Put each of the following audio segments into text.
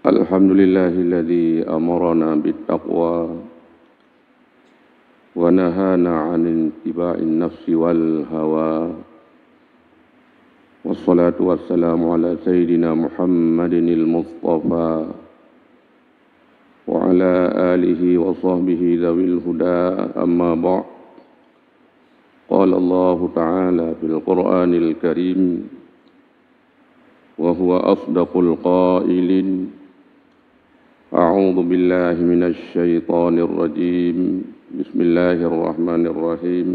الحمد لله الذي أمرنا بالتقوى ونهانا عن اتباع النفس والهوى والصلاة والسلام على سيدنا محمد المصطفى وعلى آله وصحبه ذوي الهدى أما بعد قال الله تعالى في القرآن الكريم وهو أصدق القائلين أعوذ بالله من الشيطان الرجيم بسم الله الرحمن الرحيم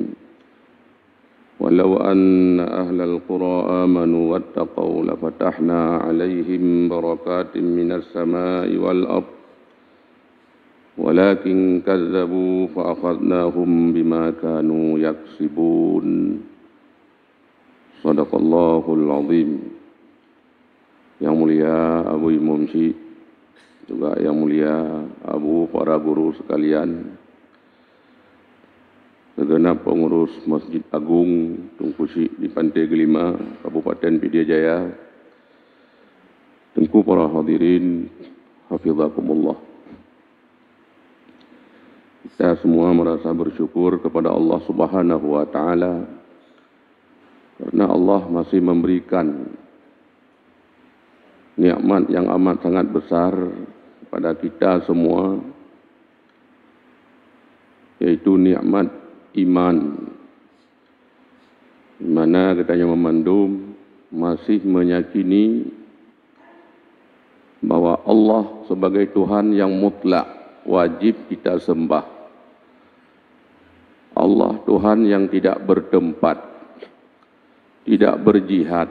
ولو أن أهل القرى آمنوا واتقوا لفتحنا عليهم بركات من السماء والأرض ولكن كذبوا فأخذناهم بما كانوا يكسبون صدق الله العظيم. Yang mulia Abu Imam Syih, juga yang mulia Abu para guru sekalian, segenap pengurus Masjid Agung Tunku Syih di Pantai Gelima, Kabupaten Pidijaya Jaya, tengku para hadirin, hafizakumullah. Kita semua merasa bersyukur kepada Allah Subhanahu wa Ta'ala karena Allah masih memberikan nikmat yang amat sangat besar kepada kita semua, yaitu nikmat iman, di mana katanya memandum masih meyakini bahwa Allah sebagai Tuhan yang mutlak wajib kita sembah. Allah Tuhan yang tidak bertempat, tidak berjihad,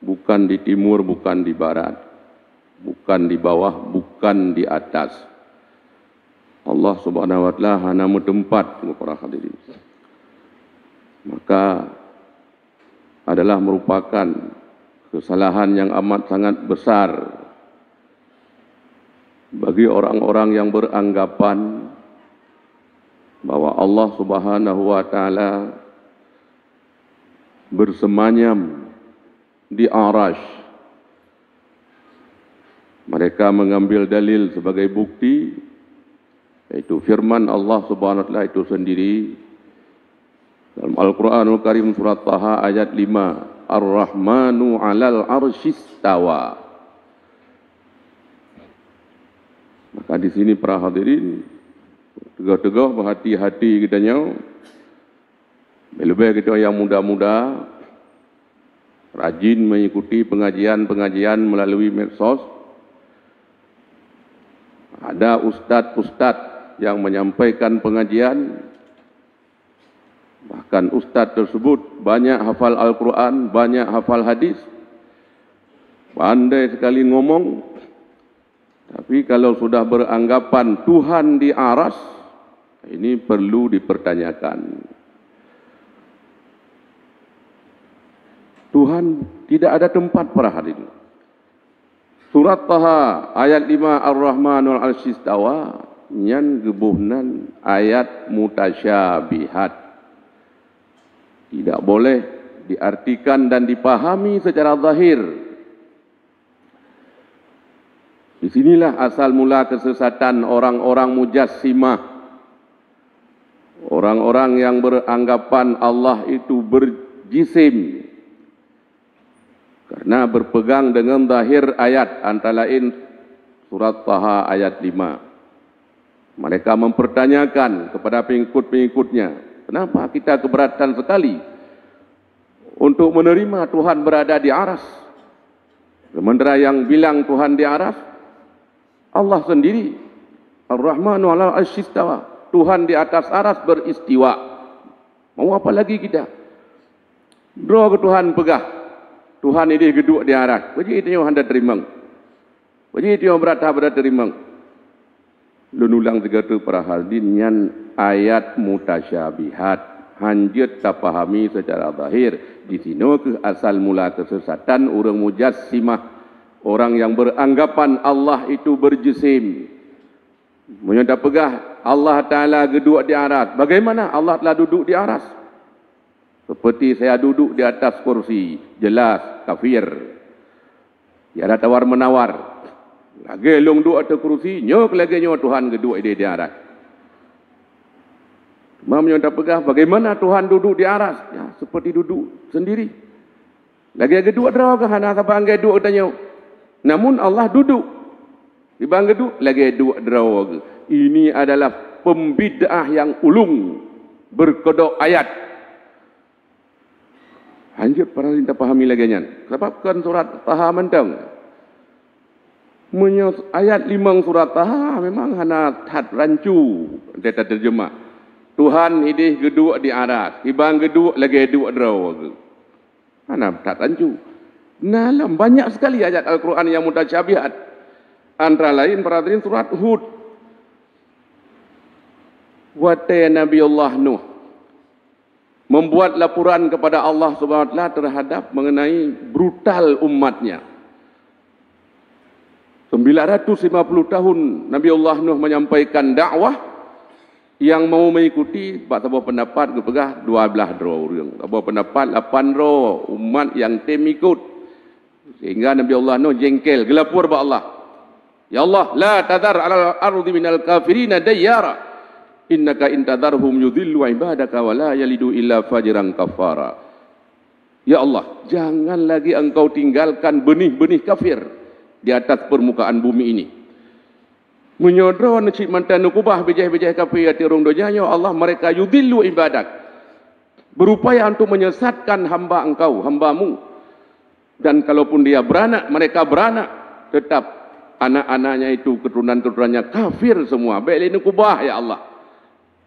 bukan di timur, bukan di barat, bukan di bawah, bukan di atas. Allah Subhanahu wa Ta'ala hanya bertempat, para hadirin. Maka adalah merupakan kesalahan yang amat sangat besar bagi orang-orang yang beranggapan bahwa Allah Subhanahu wa Ta'ala bersemayam di Arash. Mereka mengambil dalil sebagai bukti, yaitu firman Allah Subhanahu wa Ta'ala itu sendiri dalam Al-Quranul Karim surat Taha ayat 5, Ar-Rahmanu 'alal 'arsyis tawa. Maka di sini para hadirin tegak-tegak berhati-hati kitanya, lebih kita yang muda-muda rajin mengikuti pengajian-pengajian melalui medsos. Ada ustadz-ustadz yang menyampaikan pengajian, bahkan ustadz tersebut banyak hafal Al-Quran, banyak hafal hadis, pandai sekali ngomong, tapi kalau sudah beranggapan Tuhan di aras, ini perlu dipertanyakan. Tuhan tidak ada tempat para hadirin. Surat Taha ayat 5 Ar-Rahmanul 'Arsyis tawa nyan gebuhnan ayat mutasyabihat. Tidak boleh diartikan dan dipahami secara zahir. Di sinilah asal mula kesesatan orang-orang mujassimah. Orang-orang yang beranggapan Allah itu berjisim, karena berpegang dengan zahir ayat, antara lain surat Taha ayat 5. Mereka mempertanyakan kepada pengikut-pengikutnya, kenapa kita keberatan sekali untuk menerima Tuhan berada di aras? Sementara yang bilang Tuhan di aras, Allah sendiri, Ar-Rahmanu 'alal 'arsyis tawa. Tuhan di atas aras beristiwa. Mau apa lagi kita? Draw ke Tuhan pegah. Tuhan ini geduk di aras. Bagi itu yang hendak terimang. Bagi itu yang berat terimang. Lunulang tiga tu para hadirin yang ayat mutasyabihat. Hanjut tak pahami secara zahir. Di sini ke asal mula kesesatan orang mujassimah. Orang yang beranggapan Allah itu berjisim. Menyadap pegah Allah Ta'ala geduk di aras. Bagaimana Allah telah duduk di aras? Seperti saya duduk di atas kursi. Jelas kafir. Tiada tawar-menawar. Lagi long duduk atas kerusi, nyok lagi nyok Tuhan kedua di aras. Mamnya tak pegah, bagaimana Tuhan duduk di aras? Ya, seperti duduk sendiri. Lagi kedua draw ke hana sabang kedua tanya. Namun Allah duduk. Di bang kedua lagi dua draw. Ini adalah pembid'ah yang ulung berkodok ayat. Anjir para kita pahami lagi nya. Sebabkan surat Taha mentang. Ayat 5 surat Taha memang hana tad rancu data terjemah. Tuhan hidih geduk di aras, ibang geduk lagi geduk draw. Mana tak rancu. Nah, banyak sekali ayat Al-Quran yang mutasyabihat. Antara lain perhatian surat Hud. Wate Nabi Allah Nuh membuat laporan kepada Allah Subhanahu wa taala terhadap mengenai brutal umatnya. 950 tahun Nabi Allah Nuh menyampaikan dakwah. Yang mau mengikuti sebuah pendapat kepegah 12 draw orang. Sebuah pendapat 8 draw umat yang tem ikut. Sehingga Nabi Allah Nuh jengkel, gelapur kepada Allah. Ya Allah, la tadhar 'alal ardi minal kafirina dayyara. Innaka in tadharhum yudhillu ibadaka wa la yalidu illa fajiran kafara. Ya Allah, jangan lagi engkau tinggalkan benih-benih kafir di atas permukaan bumi ini. Menyodro necik mantan nukubah bijah-bijah kafir hati orang dunia, ya Allah mereka yudhillu ibadak. Berupaya untuk menyesatkan hamba engkau, hambamu. Dan kalaupun dia beranak, mereka beranak. Tetap anak-anaknya itu, keturunan-keturunannya kafir semua. Baiklah nukubah ya Allah.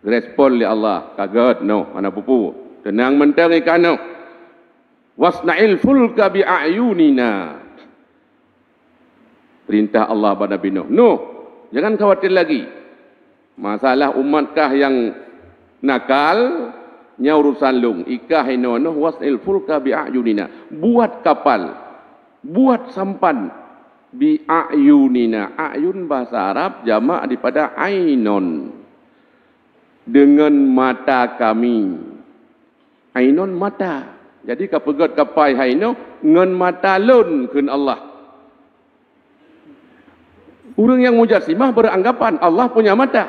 Respon ya Allah. Kaget, no, anak pupu. Tenang mentang ikan no. Wasna'il fulka bi'ayunina. Perintah Allah pada Nabi Nuh. Nuh. Jangan khawatir lagi. Masalah umatkah yang nakal, nya urusan lung. Ikah inono wasil fulka bi'ayunina. Buat kapal. Buat sampan bi'ayunina. Ayun bahasa Arab jamak daripada ainon. Dengan mata kami. Ainon mata. Jadi kapegat kapai haino ngan mata lun kun Allah. Orang yang mujassimah beranggapan Allah punya mata.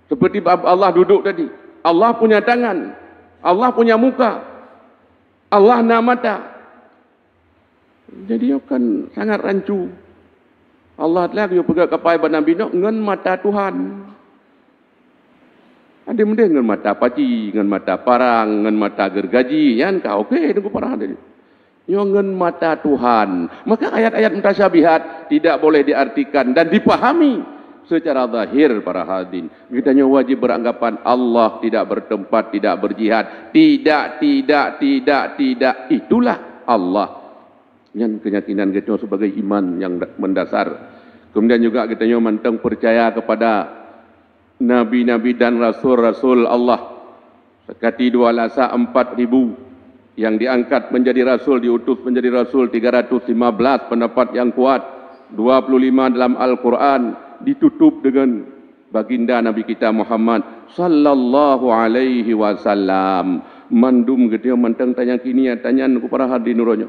Seperti Allah duduk tadi. Allah punya tangan. Allah punya muka. Allah na mata. Jadi kan sangat rancu. Allah telah dia pegang kapai pada Nabi Nuh ngan mata Tuhan. Ada mending ngan mata paci, ngan mata parang, ngan mata gergaji. Yan kau okey tunggu parang tadi. Yang mata Tuhan. Maka ayat-ayat mutasyabihat tidak boleh diartikan dan dipahami secara zahir para hadirin. Kita wajib beranggapan Allah tidak bertempat, tidak berjihad. Tidak. Itulah Allah. Yang keyakinan kita sebagai iman yang mendasar. Kemudian juga kita mantang percaya kepada Nabi-Nabi dan Rasul-Rasul Allah. Sekati 2,4,000 yang diangkat menjadi Rasul, diutus menjadi Rasul 315 pendapat yang kuat. 25 dalam Al-Quran ditutup dengan baginda Nabi kita Muhammad sallallahu alaihi wasallam. Mandum kita mantang tanya kini tanya kepada hadirin nuronya.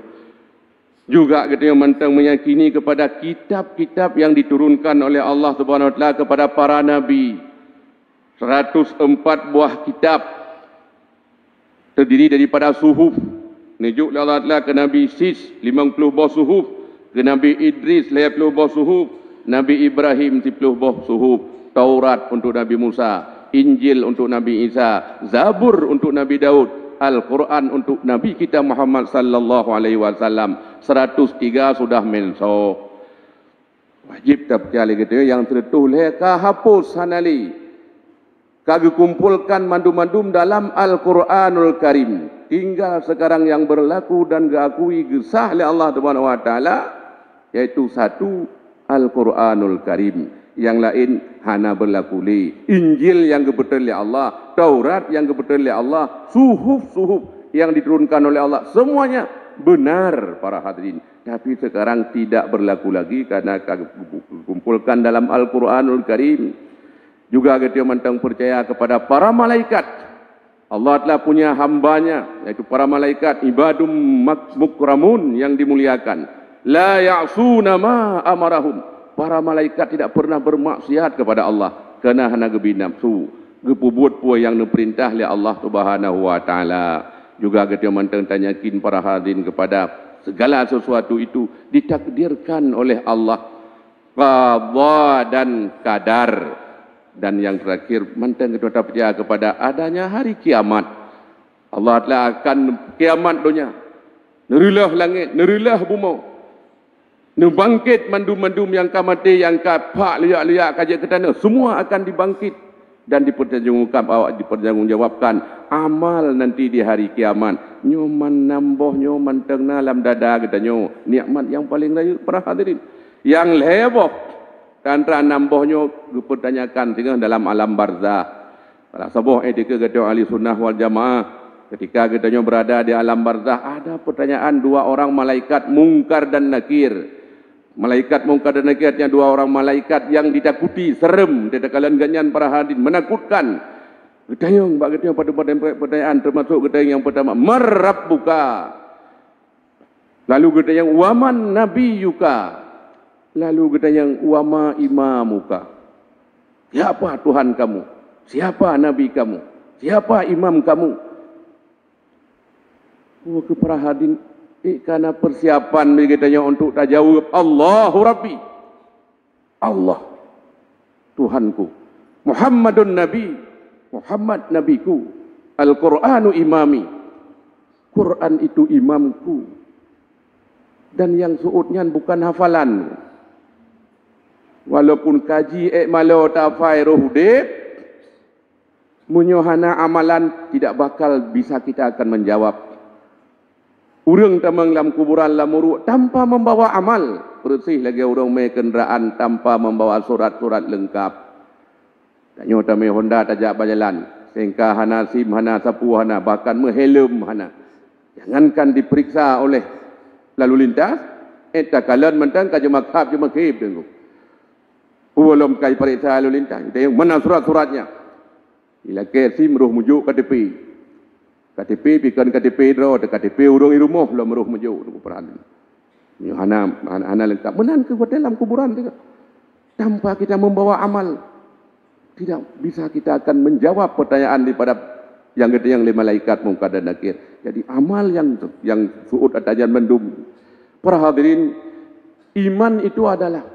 Juga kita mantang meyakini kepada kitab-kitab yang diturunkan oleh Allah Subhanahu wa taala kepada para nabi. 104 buah kitab terdiri daripada suhuf. Nijuk Allah Ta'ala ke Nabi Sis 50 buah suhuf, ke Nabi Idris 50 buah suhuf, Nabi Ibrahim 10 buah suhuf, Taurat untuk Nabi Musa, Injil untuk Nabi Isa, Zabur untuk Nabi Daud, Al-Quran untuk Nabi kita Muhammad sallallahu alaihi wasallam. 103 sudah menso. Wajib tak percaya gitu yang tertulis hapus hanali. Kami kumpulkan mandum-mandum dalam Al-Quranul Karim. Tinggal sekarang yang berlaku dan diakui gesah oleh Allah Subhanahu wa taala yaitu satu Al-Quranul Karim. Yang lain hana berlaku li. Injil yang kebetulan oleh Allah, Taurat yang kebetulan oleh Allah, suhuf-suhuf yang diturunkan oleh Allah, semuanya benar para hadirin. Tapi sekarang tidak berlaku lagi karena kumpulkan dalam Al-Quranul Karim. Juga kita mantang percaya kepada para malaikat. Allah telah punya hambanya, yaitu para malaikat ibadum mukramun yang dimuliakan. La ya'suna ma amarahum para malaikat tidak pernah bermaksiat kepada Allah kerana hana gebi nafsu gepubuat pua yang diperintah oleh Allah Subhanahu wa taala. Juga kita mentanya yakin para hadirin kepada segala sesuatu itu ditakdirkan oleh Allah, qadha dan qadar. Dan yang terakhir mentang kita percaya kepada adanya hari kiamat. Allah telah akan kiamat dunia. Nerilah langit, nerilah bumi. Nubangkit mandum-mandum yang kamati, yang kapak liak-liak kajak ke tanah, semua akan dibangkit dan dipertanggungjawabkan amal nanti di hari kiamat. Nyoman nambah nyoman tengna dalam dada kita nyo nikmat yang paling raya para hadirin. Yang leboh antara nambahnya dipertanyakan tinggal dalam alam barzah. Para sahabat etika kata ahli sunnah wal jamaah, ketika kita berada di alam barzah ada pertanyaan dua orang malaikat mungkar dan nakir. Malaikat mungkar dan nakirnya dua orang malaikat yang ditakuti, serem, tidak kalian ganyan para hadirin, menakutkan. Ketayang, bagainya pada pertanyaan termasuk ketayang yang pertama, marrabbuka. Lalu ketayang waman nabiyuka. Lalu ketayang wama imamuka. Siapa Tuhan kamu? Siapa nabi kamu? Siapa imam kamu? Oh, para hadirin, karena persiapan begitanya untuk tak jawab Allahu Rabbi, Allah Tuhanku, Muhammadun Nabi, Muhammad Nabiku, Al-Quranu imami, Quran itu imamku. Dan yang suudnya bukan hafalan, walaupun kaji malo tafai rohudib, munyohana amalan tidak bakal bisa kita akan menjawab. Urang tamang dalam kuburan lamuru tanpa membawa amal, bersih lagi orang mai kenderaan tanpa membawa surat-surat lengkap. Tanyo tamai Honda tajak berjalan, sehingga hana SIM, hana sapu, hana bahkan mehelm hana. Jangankan diperiksa oleh lalu lintas, tak kalian mentang kaji makhab je makhib tengok. Belum kaji periksa lalu lintas, kita yang mana surat-suratnya. Bila ke SIM roh mujuk KTP. KTP pikan KTP draw, KTP urung di rumah belum roh mujuk tu perhatian. Ni hana lengkap. Menan ke dalam kuburan tu. Tanpa kita membawa amal, tidak bisa kita akan menjawab pertanyaan daripada yang malaikat mungkar dan nakir. Jadi amal yang suud atajan mendum. Para hadirin, iman itu adalah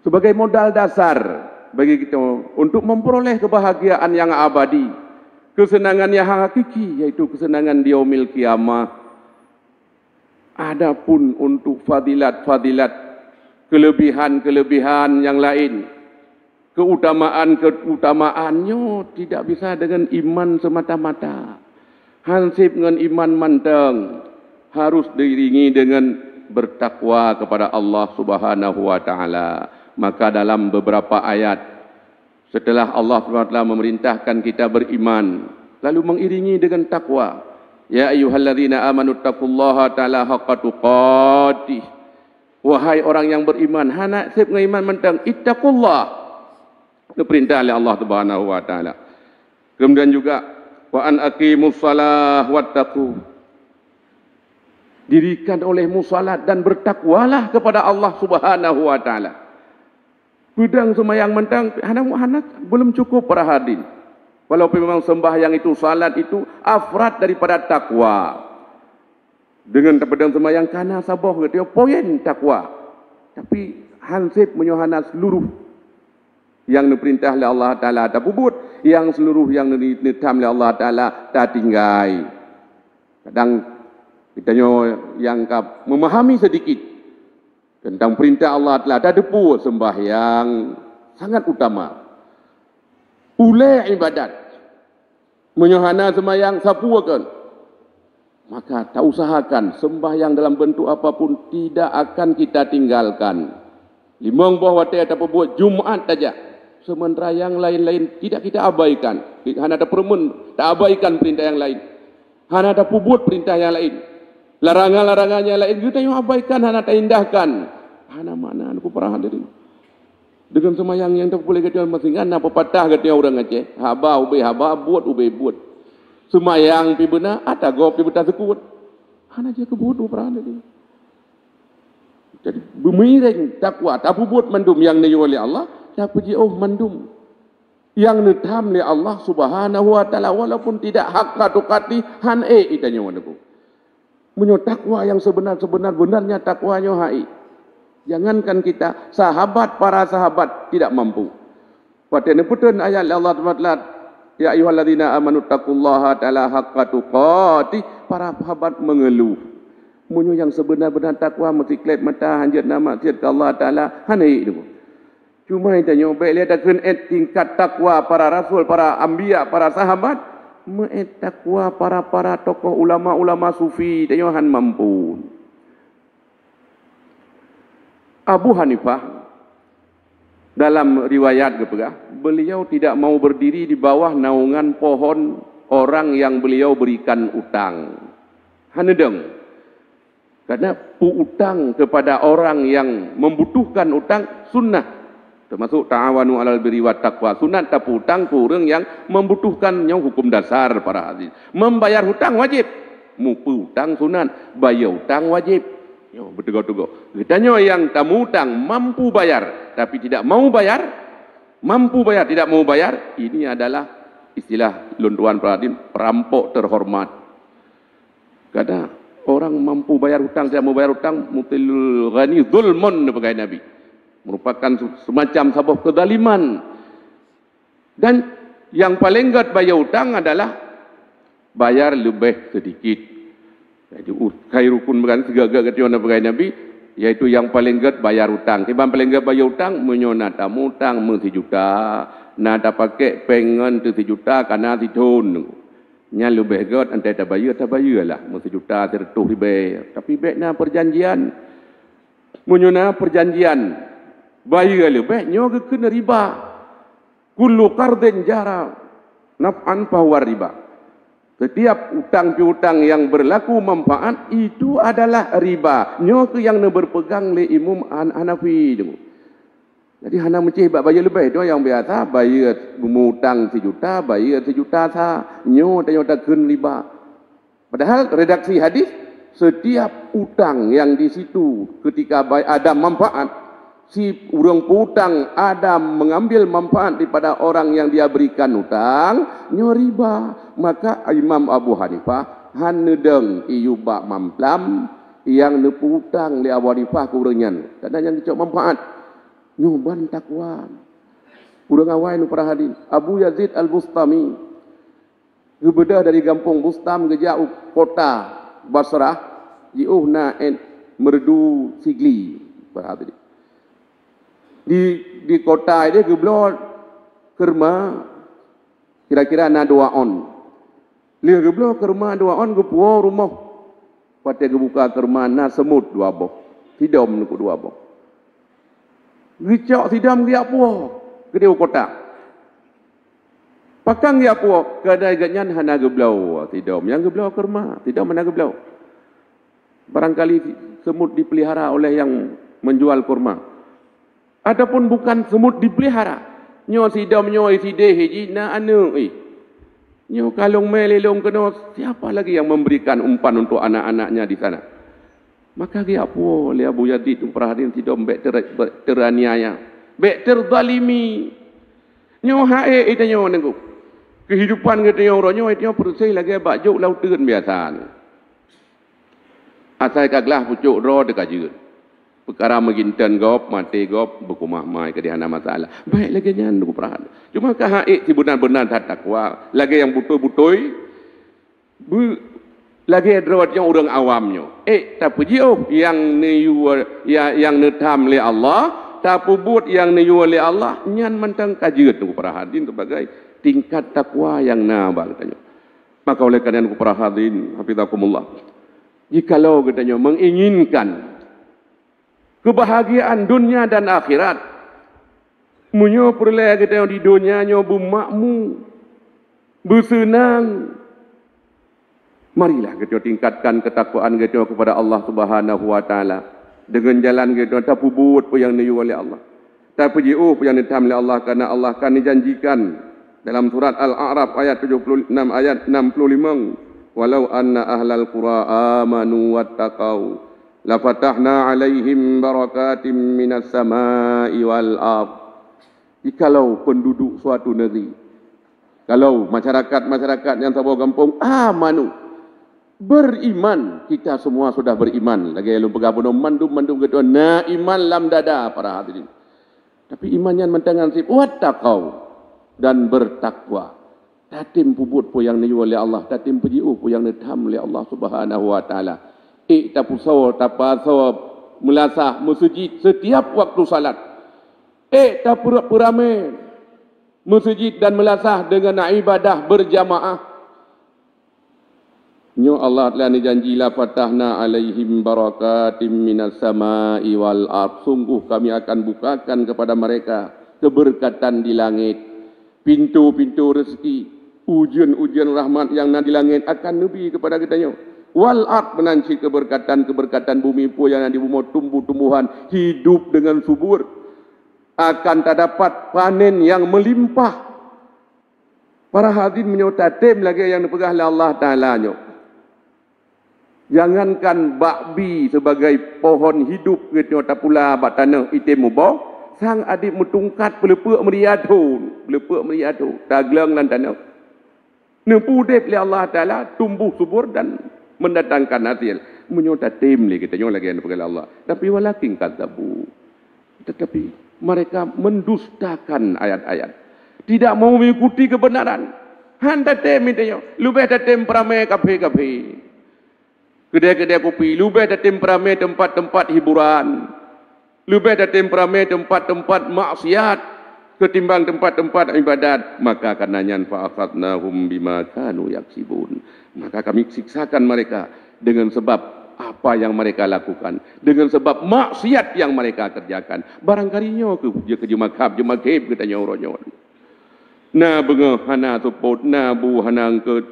sebagai modal dasar bagi kita untuk memperoleh kebahagiaan yang abadi. Kesenangan yang hakiki, yaitu kesenangan di yaumil kiamah. Adapun untuk fadilat-fadilat, kelebihan-kelebihan yang lain, keutamaannya tidak bisa dengan iman semata-mata. Hansip dengan iman manteng, harus diiringi dengan bertakwa kepada Allah Subhanahu wa taala. Maka dalam beberapa ayat setelah Allah SWT memerintahkan kita beriman, lalu mengiringi dengan takwa. Ya ayyuhalladzina amanu taqullaha ta'ala haqqa tuqatih. Wahai orang yang beriman, hana sip ngaiman mentang ittaqullah. Diperintah oleh Allah Subhanahu wa taala. Kemudian juga wa an aqimus shalah wattaqu. Dirikan olehmu salat dan bertakwalah kepada Allah Subhanahu wa taala. Pedang semayang mentang, anak-anak belum cukup para hadirin. Walaupun memang sembahyang itu, salat itu afrad daripada takwa. Dengan pedang semayang kana sabah dia poin takwa. Tapi hansip menyohana seluruh yang diperintah oleh Allah Taala tak bubut, yang seluruh yang ditam oleh Allah Taala tak tinggai. Kadang kita yang memahami sedikit tentang perintah Allah telah ada depu sembahyang sangat utama. Ulai ibadat menyohana sembahyang sapuakan, maka tak usahakan sembahyang dalam bentuk apapun tidak akan kita tinggalkan. Limang buah watai atau buat Jumat saja, sementara yang lain-lain tidak kita abaikan. Hanya ada permen tak abaikan perintah yang lain. Hanya ada buat perintah yang lain. Larangan-larangannya lain kita yang abaikan, hanya tak indahkan. Hanya mana aku para hadirin. Dengan semayang yang tak boleh kata masing-masing, apa patah kata orang Aceh. Haba ube haba, buat ube buat. Semayang pi benar, atagop pi betah sekut. Hanya dia kebut para hadirin. Jadi bermiring takwa, tapi buat mandum yang niyu oleh Allah, tapi dia mandum yang netam oleh Allah Subhanahu wa taala walaupun tidak hak tukati han itanya wanaku. Menyo takwa yang sebenar-benarnya takwanya hai. Jangankan kita sahabat para sahabat tidak mampu. Pada neputun ayat Allah Taala, ya ayyuhalladzina amanu taqullaha ta'ala haqqa tuqatih, para sahabat mengeluh. Munyo yang sebenar-benar takwa mesti klep mata hanjat nama siat ke Allah Taala hanai itu. Cuma itanya baik lihat akan tingkat takwa para rasul, para anbiya, para sahabat, takwa para tokoh ulama-ulama sufi tanya han mampu. Abu Hanifah dalam riwayat beliau tidak mau berdiri di bawah naungan pohon orang yang beliau berikan utang. Hanedeng. Karena utang kepada orang yang membutuhkan utang sunnah. Termasuk ta'awanu 'alal birri wat taqwa. Sunat tapi utang kurang yang membutuhkannya hukum dasar para hadis. Membayar hutang wajib. Mupu utang sunat, bayar hutang wajib. Yo bertegak-tegak. Kitanya yang tamu utang mampu bayar tapi tidak mau bayar, tidak mau bayar, ini adalah istilah luntuan para hadis perampok terhormat. Karena orang mampu bayar hutang, tidak mau bayar hutang, mutilul ghani zulmun sebagai Nabi. Merupakan semacam sabab kezaliman. Dan yang paling gad bayar hutang adalah bayar lebih sedikit. Jadi khairukum bukan segala ketiona sebagai Nabi, yaitu yang paling gad bayar hutang. Tiba paling gad bayar hutang, menyona tamu hutang mesti juta, nada pakai pengen tu juta karena ditun. Nya lebih god antai tak bayar lah mesti juta tertuh ribe tapi baiknya perjanjian munyuna perjanjian bayar lebih nyo ke kena riba kullu qardin jara naf'an fahuwa riba. Setiap utang piutang yang berlaku manfaat itu adalah riba. Nyo ke yang berpegang le Imam Hanafi tu. Jadi hana mencih bayar lebih tu yang biasa bayar mengutang sejuta bayar sejuta sah nyo tanya takun riba. Padahal redaksi hadis setiap utang yang di situ ketika ada manfaat si urang piutang ada mengambil manfaat daripada orang yang dia berikan utang nyo riba. Maka Imam Abu Hanifah hanedeng iyuba mamplam yang nepu utang li Abu Hanifah kurenyan kadang yang dicok manfaat nyuban takwa. Urang awai nu para hadis. Abu Yazid Al-Bustami gebedah dari kampung Bustam ke jauh kota Basrah jiuhna merdu sigli para hadis. Di kota ini geblor kerma kira-kira na 2 on. Lihat geblor kerma 2 on gepuo rumah. Pada gebuka kerma na semut 2 boh. Hidom nuku 2 boh. Ricak sidam dia puah ke dia kota. Pakang dia puah kedai ganyan hana geblau sidam yang geblau kerma sidam mana geblau. Barangkali semut dipelihara oleh yang menjual kurma. Adapun bukan semut dipelihara. Nyo sidam nyo isi deh ji na anu Nyo kalung melelong kena siapa lagi yang memberikan umpan untuk anak-anaknya di sana. Maka dia apa oleh Abu Yazid perhatian tidak baik teraniaya, baik terzalimi. Nyo hae itanya nengku. Kehidupan kita orang nyo itanya perusai lagi bakjuk lautan biasa. Asal kaglah pucuk ro dekat jeut. Perkara meginten gop mati gop berkumah mai ke dihana masalah. Baik lagi nyan nengku perhatian. Cuma ka hae si benar-benar takwa, lagi yang butuh-butuh lagi adrawatnya orang awamnya. Tapi jauh yang niyu yang netam oleh Allah, tapi buat yang niyu oleh Allah, nyan mentang kajian tu para hadirin sebagai tingkat takwa yang nabal katanya. Maka oleh karena itu para hadirin, hafizakumullah. Jikalau katanya menginginkan kebahagiaan dunia dan akhirat, munyo perleh katanya di dunia nyo bermakmur, bersenang. Marilah kita tingkatkan ketakwaan kita kepada Allah Subhanahu wa taala dengan jalan kita tak buat apa yang niyu oleh Allah. Tak pujiu apa yang ditam oleh Allah karena Allah akan dijanjikan dalam surat Al-A'raf ayat 76 ayat 65 walau anna ahlal qura amanu wattaqau la fatahna alaihim barakatim minas samai wal ard. Jikalau penduduk suatu negeri, kalau masyarakat yang sebuah kampung amanu, beriman, kita semua sudah beriman. Lagi yang lupa gapo mandum kedua na iman lam dada para hadirin. Tapi imannya mentangan sip wattaqau dan bertakwa. Tatim pubut po yang niyu oleh Allah, tatim pujiu po yang nitham oleh Allah Subhanahu wa taala. Tapusaw tapasaw melasah masjid setiap waktu salat. Tapurame masjid dan melasah dengan ibadah berjamaah. Nyo Allah telah janji la fatahna alaihim barakatim minas samai wal ard. Sungguh kami akan bukakan kepada mereka keberkatan di langit, pintu-pintu rezeki, ujian-ujian rahmat yang di langit akan nabi kepada kita nyo. Wal ard menanci keberkatan bumi pun yang di bumi tumbuh-tumbuhan hidup dengan subur. Akan terdapat panen yang melimpah. Para hadirin menyotatim lagi yang dipegah oleh Allah Ta'ala nyo. Jangankan bakbi sebagai pohon hidup gitu tak pula bak tanah itim mubah, sang adik mutungkat pelepuk meriadu, taglang dan tanah. Nepudep oleh Allah Ta'ala tumbuh subur dan mendatangkan hasil. Menyotatim lagi kita nyo lagi yang dipegah oleh Allah. Tapi walakin kadzabu. Tetapi mereka mendustakan ayat-ayat. Tidak mau mengikuti kebenaran. Handa tem itu. Lubeh datem peramai kafe-kafe. Kedai-kedai kopi. Lubeh datem peramai tempat-tempat hiburan. Lubeh datem peramai tempat-tempat maksiat. Ketimbang tempat-tempat ibadat. Maka karenanya fa'akhadnahum bima kanu yaksibun. Maka kami siksakan mereka dengan sebab apa yang mereka lakukan, dengan sebab maksiat yang mereka kerjakan. Barangkalinya ke jumakab kita nyaw. Na bengah hana tuput, na bu hana angkut,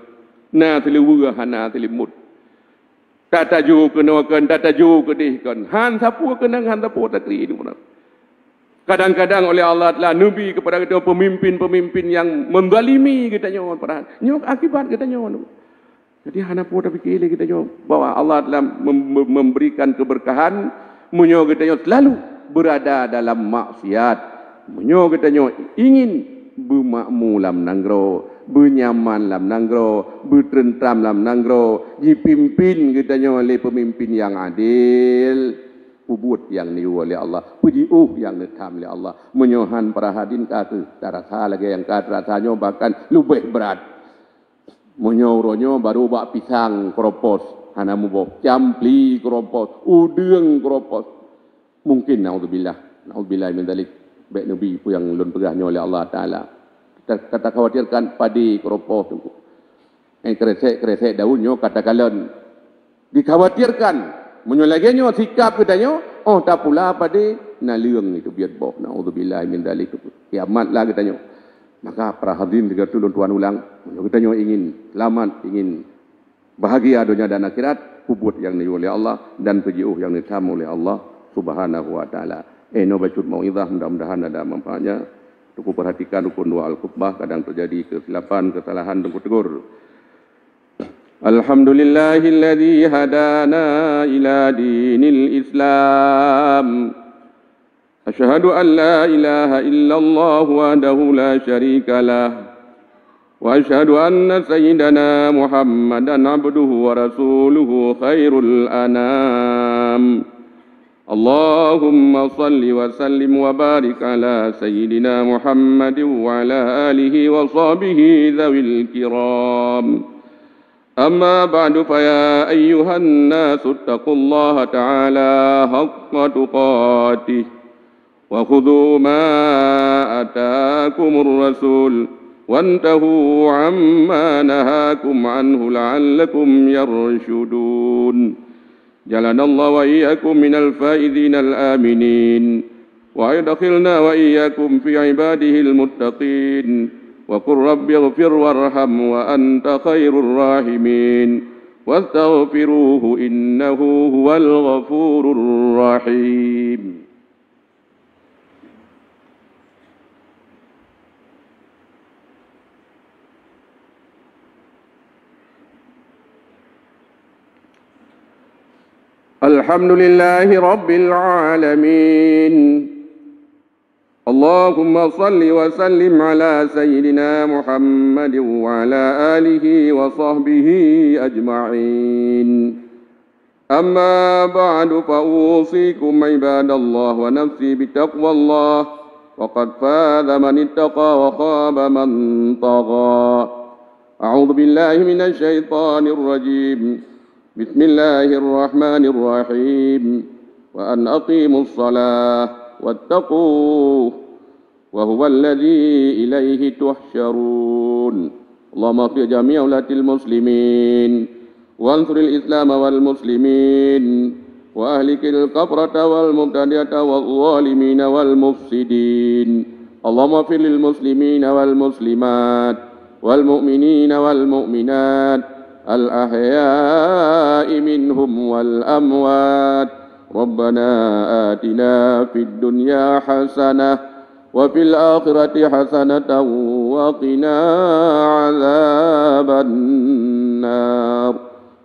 na teliwa hana telimut. Tak taju kenawakan, tak taju kedihkan. Han sapu kenang, han sapu takri ini. Kadang-kadang oleh Allah telah nabi kepada kita pemimpin-pemimpin yang menzalimi kita nyaw. Nyok akibat kita nyaw. Jadi hana pun tapi kira kita nyo bahwa Allah telah memberikan keberkahan, menyo kita nyo selalu berada dalam maksiat, menyo kita nyo ingin bermakmur lam nanggro, bernyaman lam nanggro, bertentram lam nanggro, dipimpin kita nyo oleh pemimpin yang adil, ubud yang niu oleh Allah, pujiuh yang netam oleh Allah, menyohan para hadirin kata, tak rasa lagi yang kata rasanya bahkan lebih berat. Monyo-ronyo baru bak pisang keropos, hana mubo campli keropos, udeng keropos. Mungkin naudzubillah min dzalik baik nabi pu yang lun pegahnya oleh Allah Taala. Kata khawatirkan padi keropos tu. Kresek daunnya kata kalian dikhawatirkan menyolagenyo sikap katanya, oh tak pula padi naliung itu biar boh. Naudzubillah min dzalik. Kiamatlah katanya. Maka para hadirin juga tulun tuan ulang, kita ingin selamat, ingin bahagia dunia dan akhirat, kubut yang niu oleh Allah dan pujiuh yang nitam oleh Allah Subhanahu wa taala. No bacut mauizah, mudah-mudahan ada manfaatnya. Cukup perhatikan rukun dua al-khutbah, kadang terjadi kesilapan, kesalahan dan tegur. Alhamdulillahilladzi hadana ila dinil Islam. أشهد أن لا إله إلا الله وحده لا شريك له وأشهد أن سيدنا محمدا عبده ورسوله خير الأنام اللهم صل وسلم وبارك على سيدنا محمد وعلى آله وصحبه ذوي الكرام أما بعد فيا أيها الناس اتقوا الله تعالى حق تقاته وخذوا ما أتاكم الرسول وانتهوا عما نهاكم عنه لعلكم يرشدون جعلنا الله وإياكم من الفائزين الآمنين ويدخلنا وإياكم في عباده المتقين وقل رب اغفر وارحم وأنت خير الراحمين واستغفروه إنه هو الغفور الرحيم. الحمد لله رب العالمين. اللهم صل وسلم على سيدنا محمد وعلى آله وصحبه أجمعين. أما بعد فأوصيكم عباد الله ونفسي بتقوى الله، وقد فاز من اتقى وخاب من طغى. أعوذ بالله من الشيطان الرجيم. بسم الله الرحمن الرحيم. وأن أقيموا الصلاة واتقوه وهو الذي إليه تحشرون. اللهم اغفر جميع ولاة المسلمين، وانصر الإسلام والمسلمين، وأهلك الكفرة والمبتدعة والظالمين والمفسدين. اللهم اغفر للمسلمين والمسلمات والمؤمنين والمؤمنات الأحياء منهم والأموات. ربنا آتنا في الدنيا حسنة وفي الآخرة حسنة وقنا عذاب النار.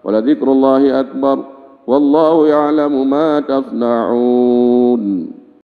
ولذكر الله أكبر والله يعلم ما تصنعون.